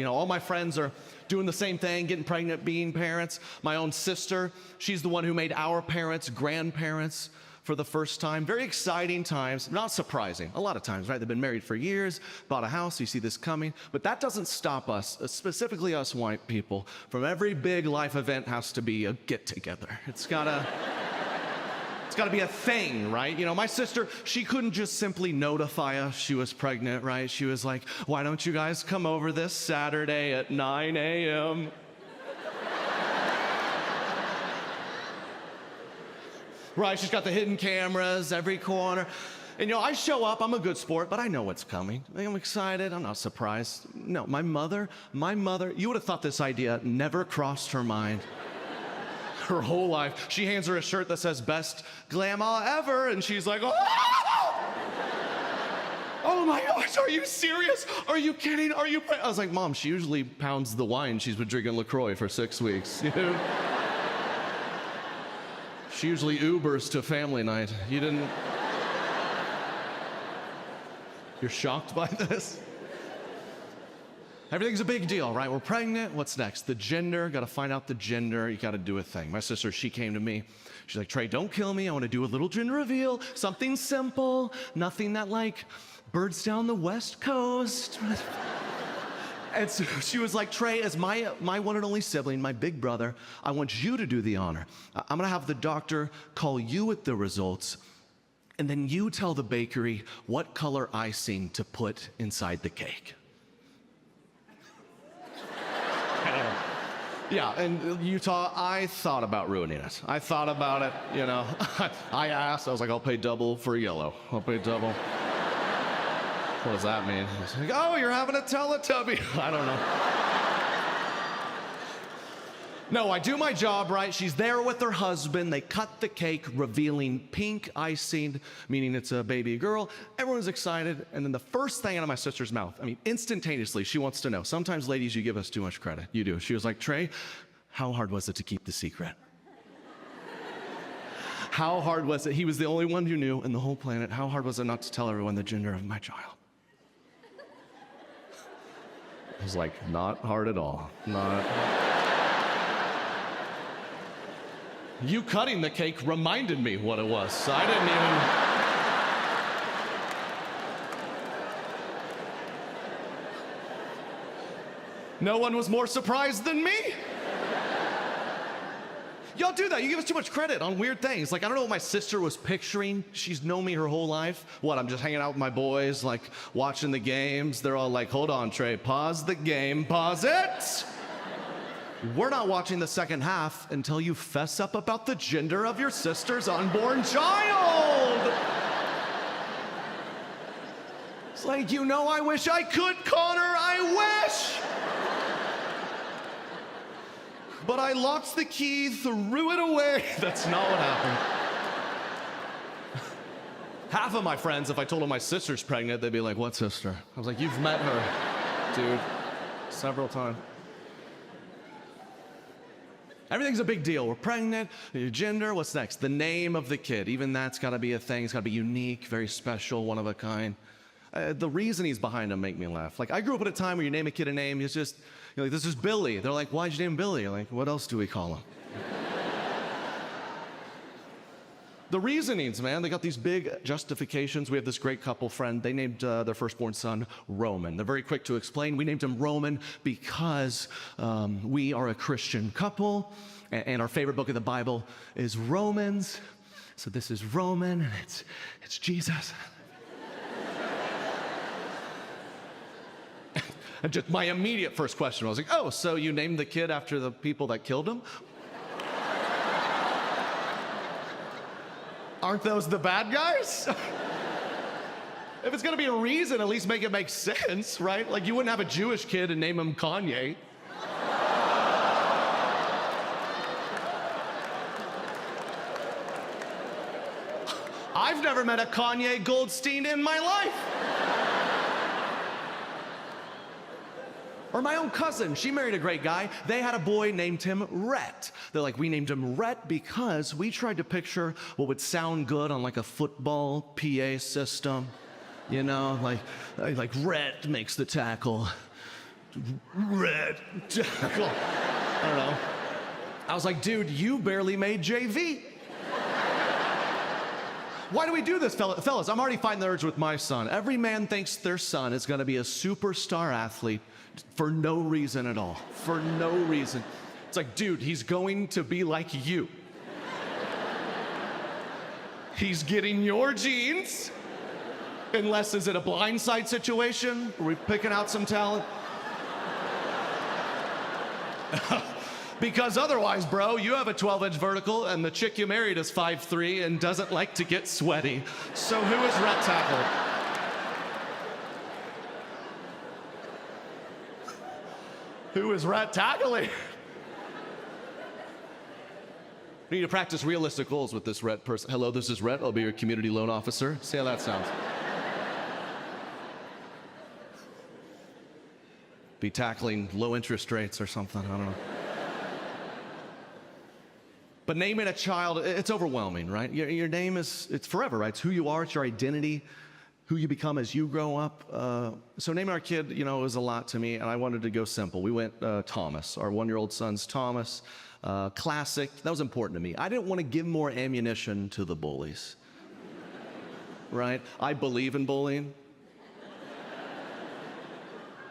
all my friends are doing the same thing, getting pregnant, being parents. My own sister, she's the one who made our parents grandparents for the first time. Very exciting times, not surprising. A lot of times, right? They've been married for years, bought a house, you see this coming. But that doesn't stop us, specifically us white people, from every big life event has to be a get-together. It's gotta be a thing, right? My sister, she couldn't just simply notify us she was pregnant, right? She was like, why don't you guys come over this Saturday at 9 a.m.? Right, she's got the hidden cameras every corner. And I show up, I'm a good sport, but I know what's coming. I'm excited, I'm not surprised. No, my mother, you would have thought this idea never crossed her mind. Her whole life. She hands her a shirt that says best grandma ever, and she's like, oh! Oh my gosh, are you serious? Are you kidding? I was like, Mom, she usually pounds the wine she's been drinking LaCroix for 6 weeks. She usually Ubers to family night. You're shocked by this? Everything's a big deal, right? We're pregnant, what's next? The gender, gotta find out the gender, you gotta do a thing. My sister, she came to me, she's like, Trey, don't kill me, I wanna do a little gender reveal, something simple, nothing that birds down the West Coast. And so she was like, Trey, as my one and only sibling, my big brother, I want you to do the honor. I'm gonna have the doctor call you with the results, and then you tell the bakery what color icing to put inside the cake. Yeah, in Utah, I thought about ruining it. I thought about it, I asked, I was like, I'll pay double for yellow. I'll pay double. What does that mean? Like, oh, you're having a Teletubby. I don't know. No, I do my job right. She's there with her husband. They cut the cake, revealing pink icing, meaning it's a baby girl. Everyone's excited. And then the first thing out of my sister's mouth, instantaneously, she wants to know. Sometimes, ladies, you give us too much credit. You do. She was like, Trey, how hard was it to keep the secret? How hard was it? He was the only one who knew in the whole planet. How hard was it not to tell everyone the gender of my child? I was like, not hard at all. Not. You cutting the cake reminded me what it was. I didn't even. No one was more surprised than me. Y'all do that. You give us too much credit on weird things. I don't know what my sister was picturing. She's known me her whole life. What, I'm just hanging out with my boys, watching the games. They're all like, hold on, Trey, pause the game, pause it. We're not watching the second half until you fess up about the gender of your sister's unborn child. It's like, I wish I could, Connor, I wish. But I lost the key, threw it away. That's not what happened. Half of my friends, if I told them my sister's pregnant, they'd be like, what sister? I was like, you've met her, dude, several times. Everything's a big deal. We're pregnant, your gender, what's next? The name of the kid. Even that's gotta be a thing. It's gotta be unique, very special, one of a kind. The reasonings behind them make me laugh. I grew up at a time where you name a kid a name, it's just, this is Billy. They're like, why'd you name him Billy? You're like, what else do we call him? The reasonings, man, they got these big justifications. We have this great couple friend. They named their firstborn son Roman. They're very quick to explain. We named him Roman because we are a Christian couple, and our favorite book of the Bible is Romans. So this is Roman, and it's Jesus. And just my immediate first question was like, oh, so you named the kid after the people that killed him? Aren't those the bad guys? If it's gonna be a reason, at least make it make sense, right? You wouldn't have a Jewish kid and name him Kanye. I've never met a Kanye Goldstein in my life. Or my own cousin, she married a great guy. They had a boy named him Rhett. They're like, we named him Rhett because we tried to picture what would sound good on a football PA system. Like Rhett makes the tackle. Red. I don't know. I was like, dude, you barely made JV. Why do we do this, fellas? I'm already fighting the urge with my son. Every man thinks their son is gonna be a superstar athlete for no reason at all. For no reason. It's like, dude, he's going to be like you. He's getting your genes. Unless, is it a blindside situation? Are we picking out some talent? Because otherwise, bro, you have a 12-inch vertical and the chick you married is 5'3" and doesn't like to get sweaty. So who is ret tackling? Who is ret tackling? We need to practice realistic goals with this ret person. Hello, this is Rhett. I'll be your community loan officer. See how that sounds. Be tackling low interest rates or something, I don't know. But naming a child, it's overwhelming, right? Your name it's forever, right? It's who you are, it's your identity, who you become as you grow up. So naming our kid, was a lot to me, and I wanted to go simple. We went Thomas. Our 1-year-old son's Thomas. Classic. That was important to me. I didn't want to give more ammunition to the bullies, right? I believe in bullying.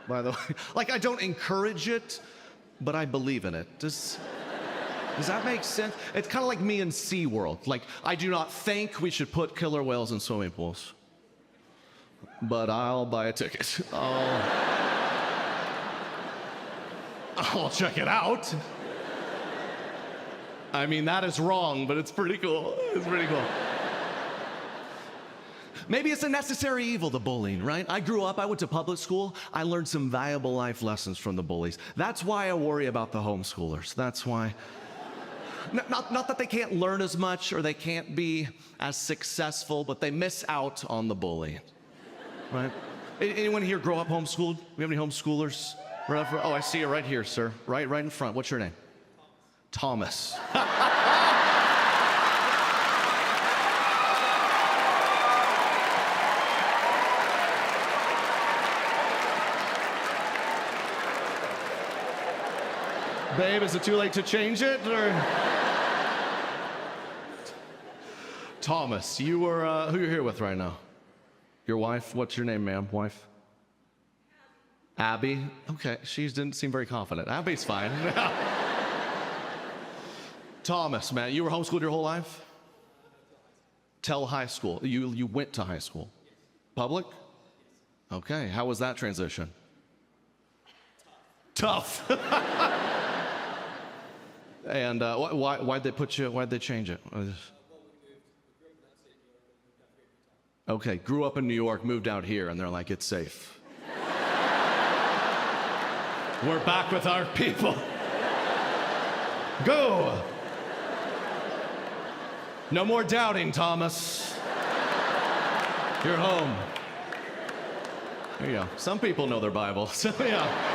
By the way, I don't encourage it, but I believe in it. Does that make sense? It's kind of like me in SeaWorld. I do not think we should put killer whales in swimming pools, but I'll buy a ticket. I'll check it out. I mean, that is wrong, but it's pretty cool. It's pretty cool. Maybe it's a necessary evil, the bullying, right? I went to public school. I learned some valuable life lessons from the bullies. That's why I worry about the homeschoolers. That's why. Not that they can't learn as much or they can't be as successful, but they miss out on the bullying, right? Anyone here grow up homeschooled? We have any homeschoolers? Oh, I see you right here, sir. Right in front. What's your name? Thomas. Babe, is it too late to change it? Or? Thomas, you were, who you're here with right now? Your wife? What's your name, ma'am? Wife? Abby? Okay, she didn't seem very confident. Abby's fine. Thomas, man, you were homeschooled your whole life? Till high school. You went to high school? Public? Okay, how was that transition? Tough. And why'd they change it? Okay, grew up in New York, moved out here, and they're like, it's safe. We're back with our people. Go! No more doubting, Thomas. You're home. There you go. Some people know their Bible, so yeah.